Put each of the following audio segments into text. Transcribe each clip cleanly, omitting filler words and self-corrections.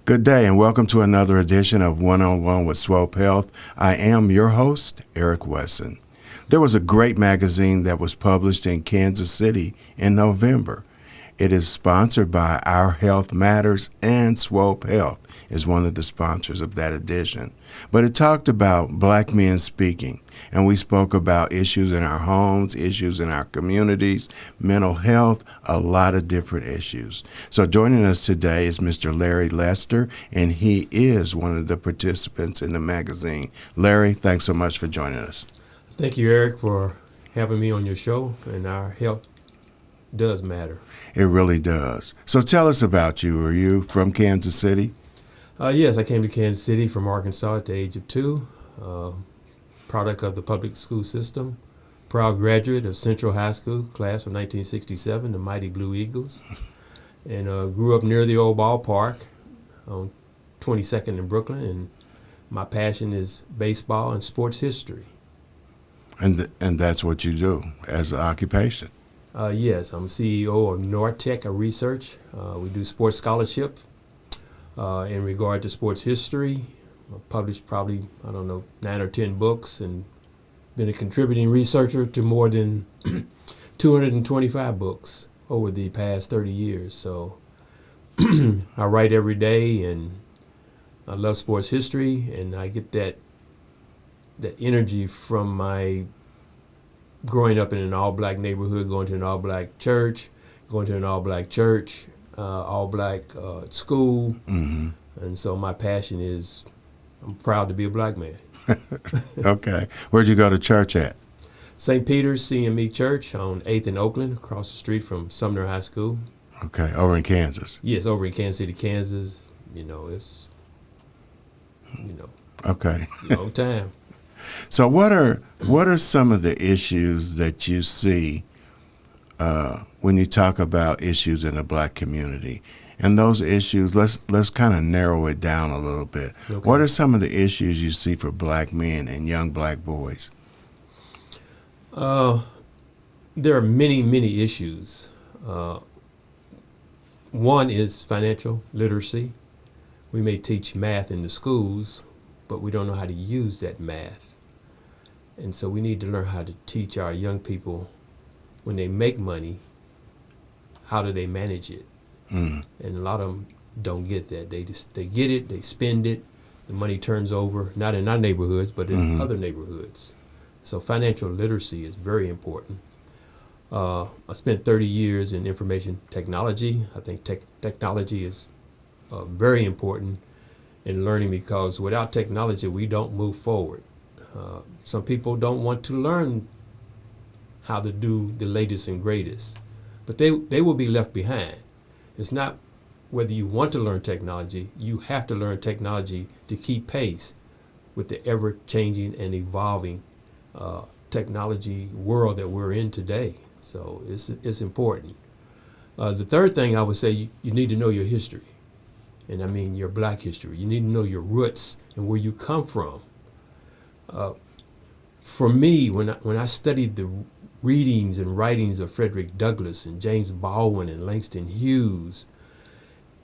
Good day and welcome to another edition of One-on-One with Swope Health. I am your host, Eric Wesson. There was a great magazine that was published in Kansas City in November. It is sponsored by Our Health Matters, and Swope Health is one of the sponsors of that edition. But it talked about black men speaking, and we spoke about issues in our homes, issues in our communities, mental health, a lot of different issues. So joining us today is Mr. Larry Lester, and he is one of the participants in the magazine. Larry, thanks so much for joining us. Thank you, Eric, for having me on your show, and our health does matter. It really does. So tell us about you. Are you from Kansas City? Yes, I came to Kansas City from Arkansas at the age of 2, product of the public school system, proud graduate of Central High School, class of 1967, the Mighty Blue Eagles, and grew up near the old ballpark on 22nd in Brooklyn, and my passion is baseball and sports history. And that's what you do as an occupation? Yes, I'm CEO of NoirTech Research. We do sports scholarship in regard to sports history. I've published probably, 9 or 10 books and been a contributing researcher to more than 225 books over the past 30 years. So I write every day, and I love sports history, and I get that energy from my growing up in an all-black neighborhood, going to an all-black church, all-black school. Mm-hmm. And so my passion is, I'm proud to be a black man. Okay. Where'd you go to church at? St. Peter's CME Church on 8th and Oakland, across the street from Sumner High School. Okay, over in Kansas. Yes, over in Kansas City, Kansas. Okay. Long time. So what are some of the issues that you see when you talk about issues in the black community? And those issues, let's kind of narrow it down a little bit. Okay. What are some of the issues you see for black men and young black boys? There are many, many issues. One is financial literacy. We may teach math in the schools, but we don't know how to use that math. And so we need to learn how to teach our young people, when they make money, how do they manage it? Mm. And a lot of them don't get that. They get it, they spend it, the money turns over, not in our neighborhoods, but in other neighborhoods. So financial literacy is very important. I spent 30 years in information technology. I think technology is very important in learning, because without technology, we don't move forward. Some people don't want to learn how to do the latest and greatest, but they will be left behind. It's not whether you want to learn technology, you have to learn technology to keep pace with the ever-changing and evolving technology world that we're in today. So it's important. The third thing I would say, you need to know your history. And I mean your black history. You need to know your roots and where you come from. For me, when I studied the readings and writings of Frederick Douglass and James Baldwin and Langston Hughes,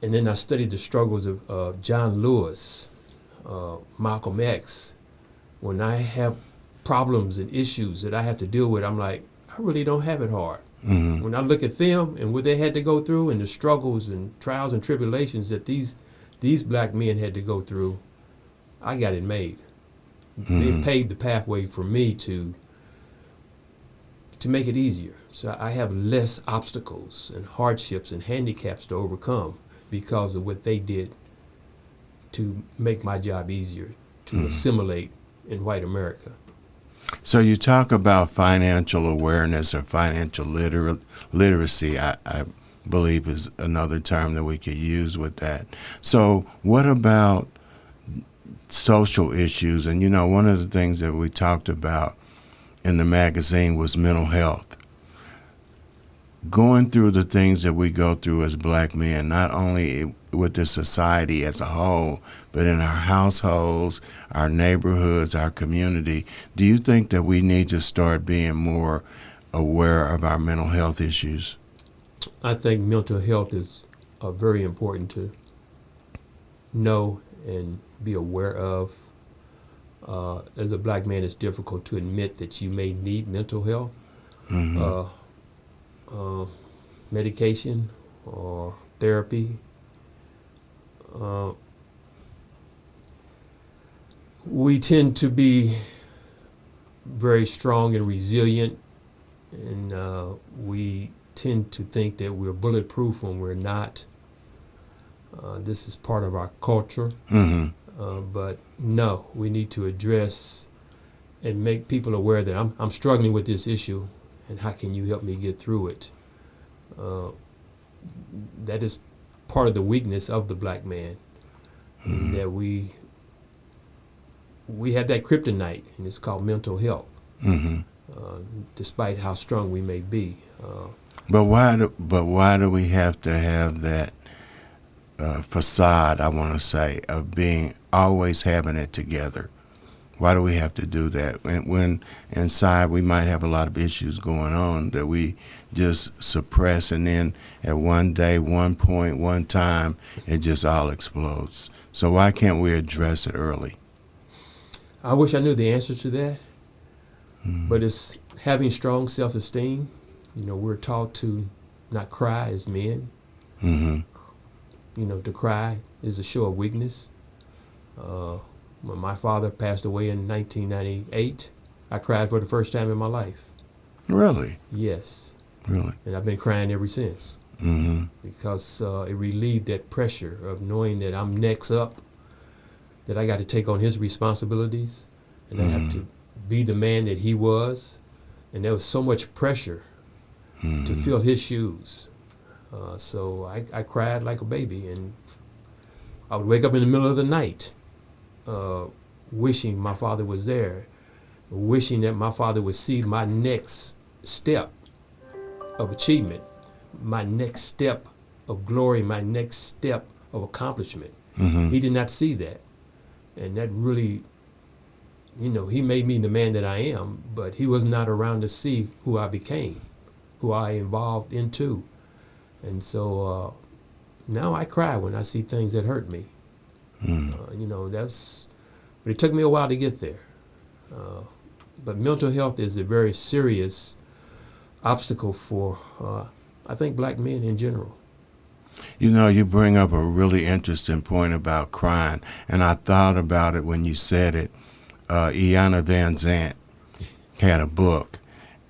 and then I studied the struggles of John Lewis, Malcolm X, when I have problems and issues that I have to deal with, I'm like, I really don't have it hard. Mm-hmm. When I look at them and what they had to go through and the struggles and trials and tribulations that these black men had to go through, I got it made. Mm-hmm. They paved the pathway for me to make it easier. So I have less obstacles and hardships and handicaps to overcome because of what they did to make my job easier to assimilate in white America. So you talk about financial awareness or financial literacy, I believe is another term that we could use with that. So what about social issues? And one of the things that we talked about in the magazine was mental health. Going through the things that we go through as black men, not only with the society as a whole, but in our households, our neighborhoods, our community, do you think that we need to start being more aware of our mental health issues? I think mental health is very important to know and be aware of. As a black man, it's difficult to admit that you may need mental health medication or therapy. We tend to be very strong and resilient, and we tend to think that we're bulletproof when we're not. This is part of our culture. But no, we need to address and make people aware that I'm struggling with this issue, and how can you help me get through it? That is part of the weakness of the black man, that we have that kryptonite, and it's called mental health. Despite how strong we may be. But why do we have to have that facade, I want to say, of being always having it together? Why do we have to do that when inside we might have a lot of issues going on that we just suppress, and then at one day, one point, one time, it just all explodes? So why can't we address it early? I wish I knew the answer to that, but it's having strong self-esteem. We're taught to not cry as men. To cry is a show of weakness. When my father passed away in 1998, I cried for the first time in my life. Really? Yes. Really? And I've been crying ever since. Because it relieved that pressure of knowing that I'm next up, that I got to take on his responsibilities, and I have to be the man that he was. And there was so much pressure to fill his shoes. So I cried like a baby, and I would wake up in the middle of the night wishing my father was there, wishing that my father would see my next step of achievement, my next step of glory, my next step of accomplishment. He did not see that. And that really, he made me the man that I am, but he was not around to see who I became, who I evolved into. And so now I cry when I see things that hurt me. But it took me a while to get there. But mental health is a very serious obstacle for, I think, black men in general. You bring up a really interesting point about crying, and I thought about it when you said it. Iyanla Vanzant had a book,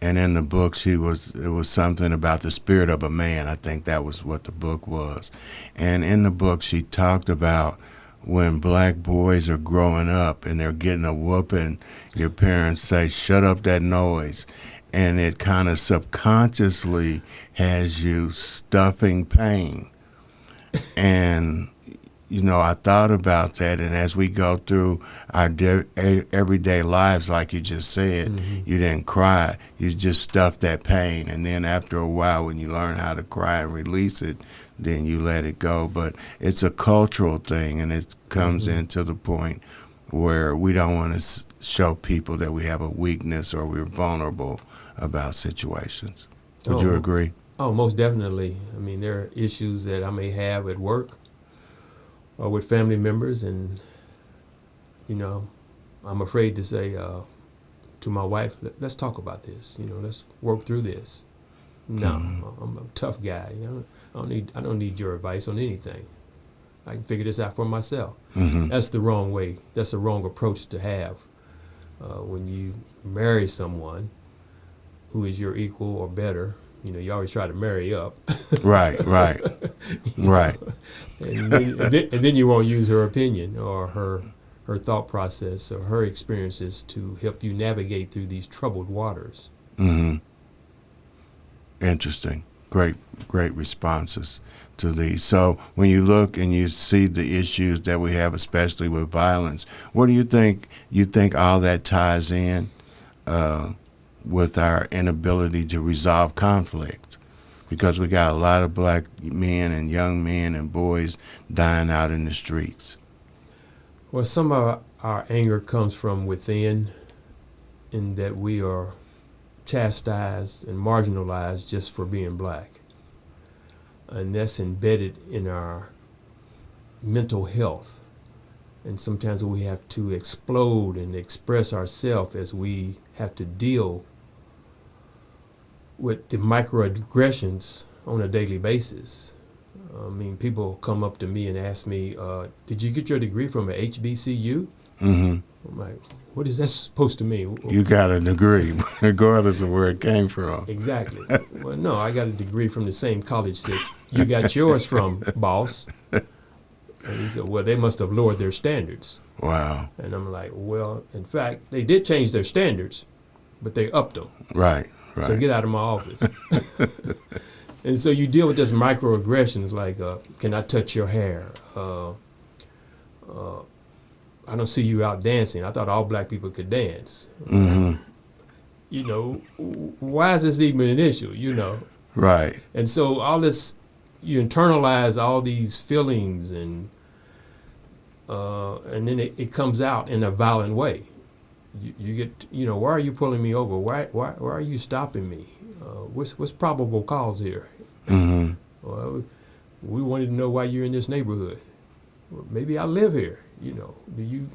and in the book it was something about the spirit of a man. I think that was what the book was. And in the book she talked about when black boys are growing up and they're getting a whooping, your parents say, "Shut up that noise." And it kind of subconsciously has you stuffing pain. And, I thought about that. And as we go through our everyday lives, like you just said, you didn't cry. You just stuffed that pain. And then after a while, when you learn how to cry and release it, then you let it go. But it's a cultural thing, and it comes into the point where we don't want to show people that we have a weakness or we're vulnerable about situations. Would you agree? Oh, most definitely. I mean, there are issues that I may have at work or with family members, and, I'm afraid to say to my wife, let's talk about this, let's work through this. No, I'm a tough guy. I don't need your advice on anything. I can figure this out for myself. That's the wrong way. That's the wrong approach to have when you marry someone who is your equal or better. You always try to marry up. Right. And then you won't use her opinion or her thought process or her experiences to help you navigate through these troubled waters. Interesting. Great responses to these. So when you look and you see the issues that we have, especially with violence, what do you think? You think all that ties in with our inability to resolve conflict? Because we got a lot of black men and young men and boys dying out in the streets. Well, some of our anger comes from within, in that we are chastised and marginalized just for being black. And that's embedded in our mental health. And sometimes we have to explode and express ourselves as we have to deal with the microaggressions on a daily basis. I mean, people come up to me and ask me, did you get your degree from a HBCU? Mm-hmm. I'm like, what is that supposed to mean? You got a degree, regardless of where it came from. Exactly. Well, no, I got a degree from the same college that you got yours from, boss. And he said, well, they must have lowered their standards. Wow. And I'm like, well, in fact, they did change their standards, but they upped them. Right. So get out of my office. And so you deal with this microaggressions like, can I touch your hair? I don't see you out dancing. I thought all black people could dance. Mm-hmm. You know, why is this even an issue, you know? Right. And so all this, you internalize all these feelings and then it comes out in a violent way. You get, you know, why are you pulling me over? Why are you stopping me? What's probable cause here? Mm-hmm. Well, we wanted to know why you're in this neighborhood. Well, maybe I live here. You know, do you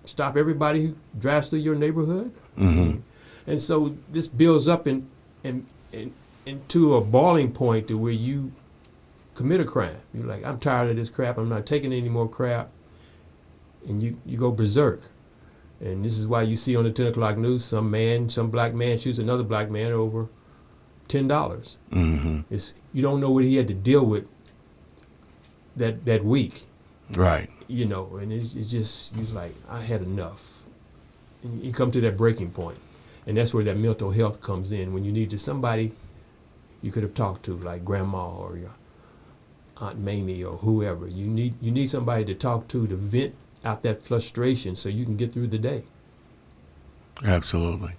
stop everybody who drives through your neighborhood? Mm-hmm. And so this builds up into a boiling point to where you commit a crime. You're like, I'm tired of this crap. I'm not taking any more crap. And you go berserk. And this is why you see on the 10 o'clock news, some black man shoots another black man over $10. Mm-hmm. You don't know what he had to deal with that week. Right. You know, and it's just, you're like, I had enough. And you come to that breaking point. And that's where that mental health comes in. When you need somebody you could have talked to, like grandma or your Aunt Mamie or whoever. You need somebody to talk to vent out that frustration so you can get through the day. Absolutely.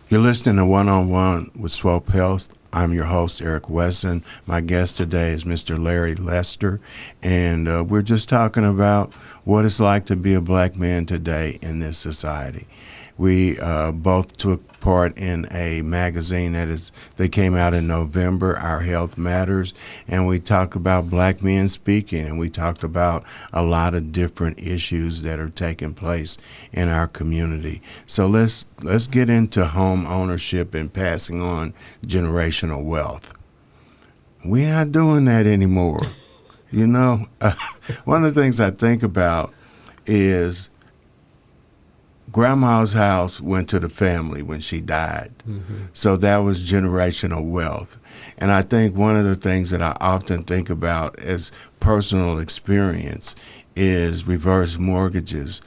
You're listening to One-on-One with Swope Health. I'm your host, Eric Wesson. My guest today is Mr. Larry Lester, and we're just talking about what it's like to be a black man today in this society. We both took part in a magazine that came out in November, Our Health Matters, and we talked about black men speaking, and we talked about a lot of different issues that are taking place in our community. So let's get into home ownership and passing on generational wealth. We're not doing that anymore. You know, one of the things I think about is Grandma's house went to the family when she died. Mm-hmm. So that was generational wealth. And I think one of the things that I often think about as personal experience is reverse mortgages.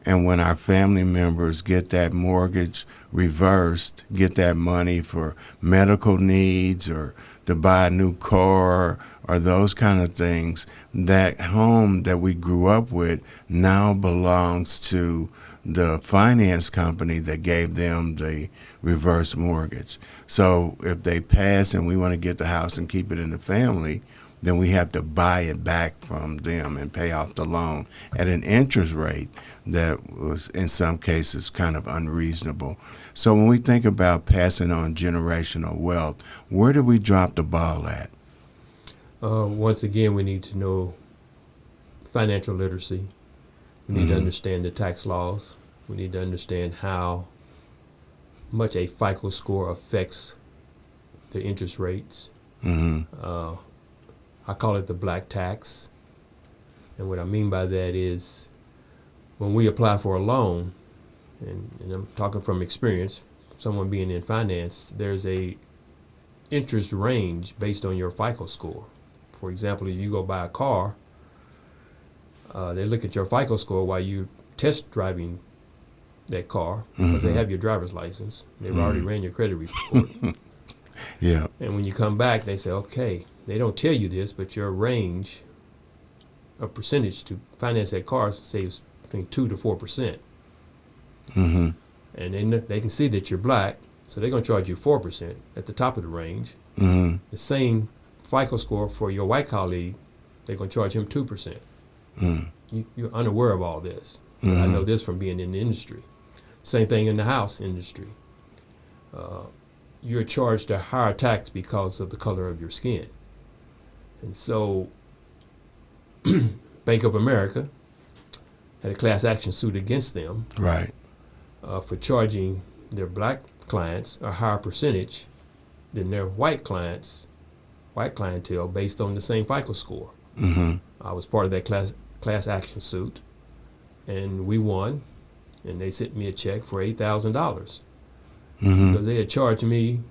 And when our family members get that mortgage reversed, get that money for medical needs or to buy a new car or those kind of things, that home that we grew up with now belongs to the finance company that gave them the reverse mortgage. So if they pass and we want to get the house and keep it in the family, then we have to buy it back from them and pay off the loan at an interest rate that was in some cases kind of unreasonable. So when we think about passing on generational wealth, where do we drop the ball at? Once again, we need to know financial literacy. We need to understand the tax laws. We need to understand how much a FICO score affects the interest rates. Mm-hmm. I call it the black tax. And what I mean by that is when we apply for a loan, and I'm talking from experience, someone being in finance, there's a interest range based on your FICO score. For example, if you go buy a car, they look at your FICO score while you're test driving that car, because they have your driver's license. They've already ran your credit report. Yeah. And when you come back, they say, okay, they don't tell you this, but your range of percentage to finance that car saves between 2 to 4%. Mm-hmm. And then they can see that you're black, so they're going to charge you 4% at the top of the range. Mm-hmm. The same FICO score for your white colleague, they're going to charge him 2%. You're unaware of all this. I know this from being in the industry. Same thing in the house industry. You're charged a higher tax because of the color of your skin. And so Bank of America had a class action suit against them Right. for charging their black clients a higher percentage than their white clientele based on the same FICO score. Mm-hmm. I was part of that class action suit, and we won, and they sent me a check for $8,000 Mm-hmm. because they had charged me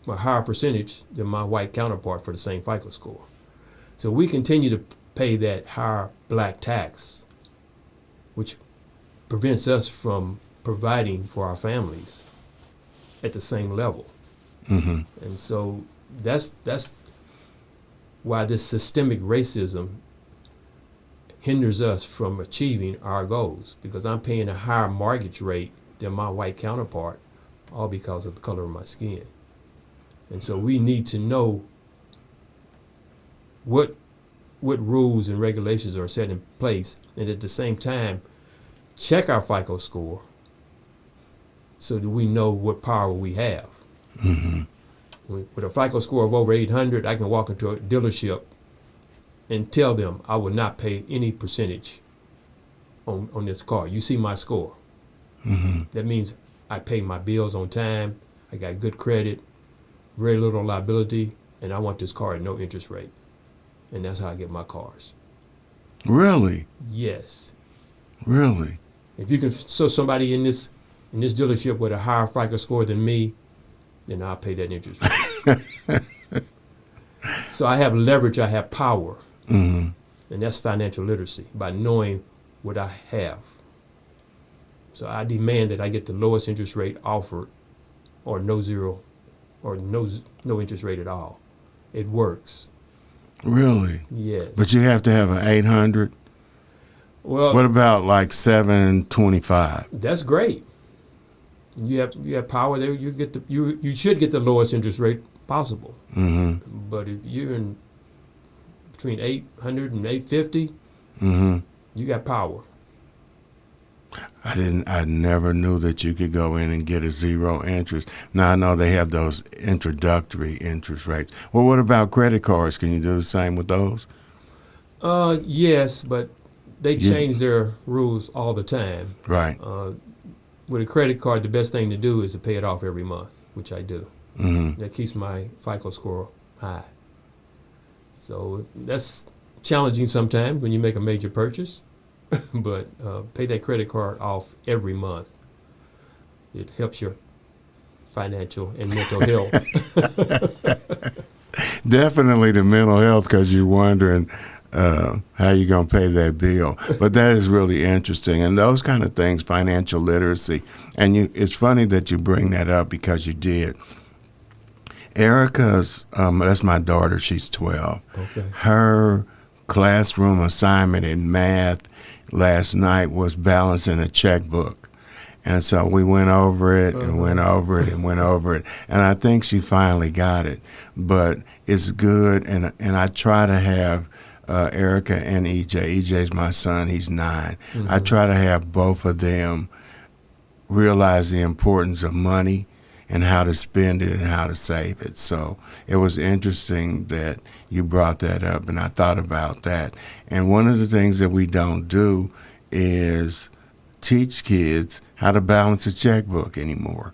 a higher percentage than my white counterpart for the same FICO score. So we continue to pay that higher black tax, which prevents us from providing for our families at the same level. Mm-hmm. And so that's why this systemic racism hinders us from achieving our goals, because I'm paying a higher mortgage rate than my white counterpart, all because of the color of my skin. And so we need to know what rules and regulations are set in place, and at the same time check our FICO score so that we know what power we have. Mm-hmm. With a FICO score of over 800, I can walk into a dealership and tell them I will not pay any percentage on this car. You see my score. Mm-hmm. That means I pay my bills on time, I got good credit, very little liability, and I want this car at no interest rate. And that's how I get my cars. Really? Yes. Really? If you can show somebody in this dealership with a higher FICO score than me, then I'll pay that interest rate. So I have leverage, I have power. Mm-hmm. And that's financial literacy, by knowing what I have. So I demand that I get the lowest interest rate offered, or no interest rate at all. It works. Really? Yes. But you have to have an 800? Well, What about like 725? that's great. You have power there. You should get the lowest interest rate possible. Mm-hmm. But if you're in between 800 and 850, Mm-hmm. you got power. I never knew that you could go in and get a zero interest. Now I know they have those introductory interest rates. Well, what about credit cards? Can you do the same with those? Yes, but they change their rules all the time. Right. With a credit card, the best thing to do is to pay it off every month, which I do. Mm-hmm. That keeps my FICO score high. So that's challenging sometimes when you make a major purchase, but pay that credit card off every month. It helps your financial and mental health. Definitely the mental health, because you're wondering how you're going to pay that bill. But that is really interesting. And those kind of things, financial literacy. And it's funny that you bring that up, because you did. Erica's, that's my daughter, she's 12. Okay. Her classroom assignment in math last night was balancing a checkbook. And so we went over it and went over it and went over it. And I think she finally got it. But it's good. And I try to have Erica and EJ. EJ's my son. He's 9. Mm-hmm. I try to have both of them realize the importance of money and how to spend it and how to save it. So it was interesting that you brought that up, and I thought about that. And one of the things that we don't do is teach kids how to balance a checkbook anymore.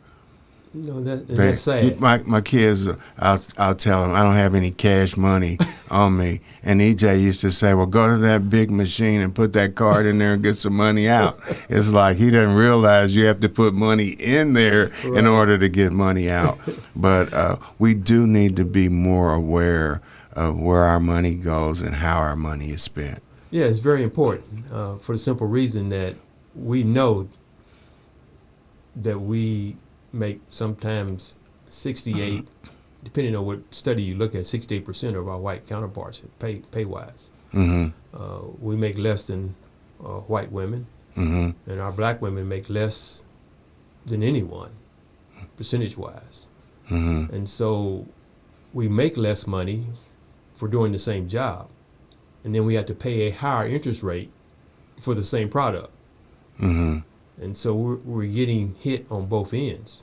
No, that's sad. My kids, I'll tell them I don't have any cash money on me. And EJ used to say, well, go to that big machine and put that card in there and get some money out. It's like he doesn't realize you have to put money in there in order to get money out. But we do need to be more aware of where our money goes and how our money is spent. Yeah, it's very important for the simple reason that we know that we make sometimes 68, depending on what study you look at, 68% of our white counterparts pay-wise. Mm-hmm. We make less than white women, Mm-hmm. and our black women make less than anyone, percentage-wise. Mm-hmm. And so we make less money for doing the same job, and then we have to pay a higher interest rate for the same product. Mm-hmm. And so we're getting hit on both ends.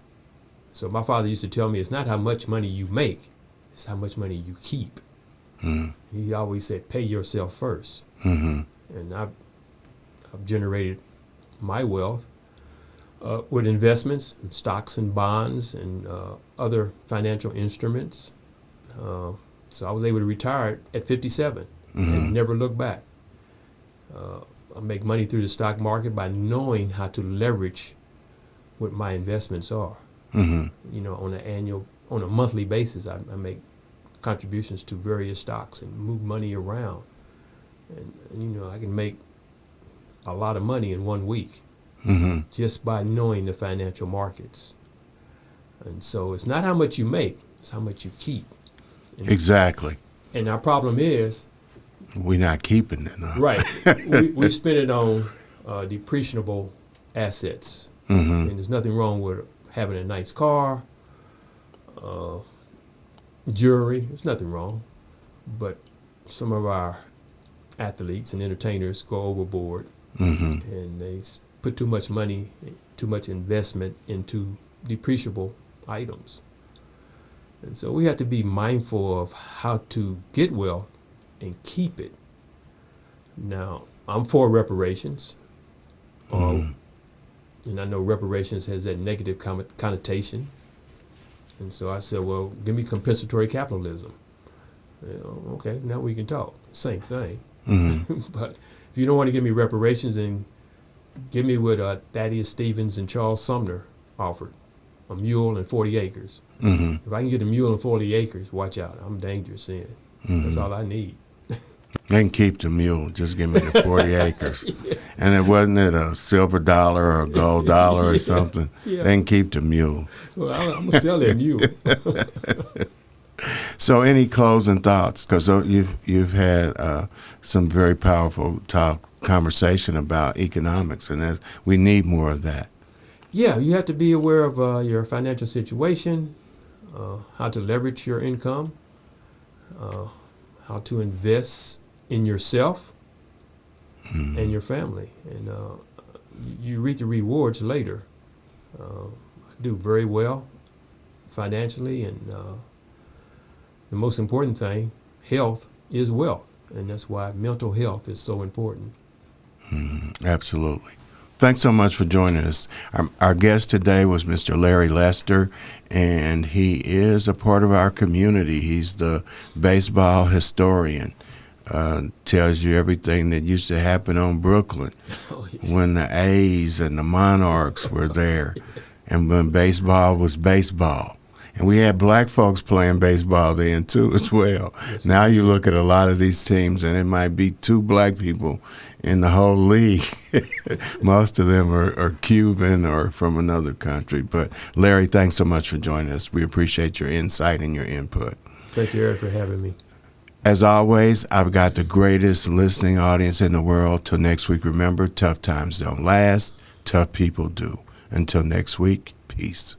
So my father used to tell me, it's not how much money you make, it's how much money you keep. Mm-hmm. He always said, pay yourself first. Mm-hmm. And I've generated my wealth with investments in stocks and bonds and other financial instruments. So I was able to retire at 57 and never look back. I make money through the stock market by knowing how to leverage what my investments are. You know, on a monthly basis, I make contributions to various stocks and move money around. And you know, I can make a lot of money in 1 week just by knowing the financial markets. And so it's not how much you make, it's how much you keep. And Exactly. And our problem is, We're not keeping it enough. right, we spend it on depreciable assets. And there's nothing wrong with having a nice car, jewelry, there's nothing wrong. But some of our athletes and entertainers go overboard and they put too much money, too much investment into depreciable items. And so we have to be mindful of how to get wealth and keep it. Now, I'm for reparations. And I know reparations has that negative connotation. And so I said, well, give me compensatory capitalism. You know, okay, now we can talk. Same thing. But if you don't want to give me reparations, then give me what Thaddeus Stevens and Charles Sumner offered, a mule and 40 acres. If I can get a mule and 40 acres, watch out, I'm dangerous then. That's all I need. They can keep the mule. Just give me the 40 acres. And it wasn't a silver dollar or a gold dollar or something. They can keep the mule. Well, I'm going to sell that mule. So any closing thoughts? Because you've had some very powerful conversation about economics, and we need more of that. Yeah, you have to be aware of your financial situation, how to leverage your income, how to invest in yourself and your family. And you reap the rewards later. I do very well financially, and the most important thing, health is wealth. And that's why mental health is so important. Absolutely. Thanks so much for joining us. Our guest today was Mr. Larry Lester, and he is a part of our community. He's the baseball historian. Tells you everything that used to happen on Brooklyn when the A's and the Monarchs were there, and when baseball was baseball. And we had black folks playing baseball then, too, as well. Yes, now you look at a lot of these teams, and it might be 2 black people in the whole league. Most of them are Cuban or from another country. But, Larry, thanks so much for joining us. We appreciate your insight and your input. Thank you, Eric, for having me. As always, I've got the greatest listening audience in the world. Till next week, remember, tough times don't last. Tough people do. Until next week, peace.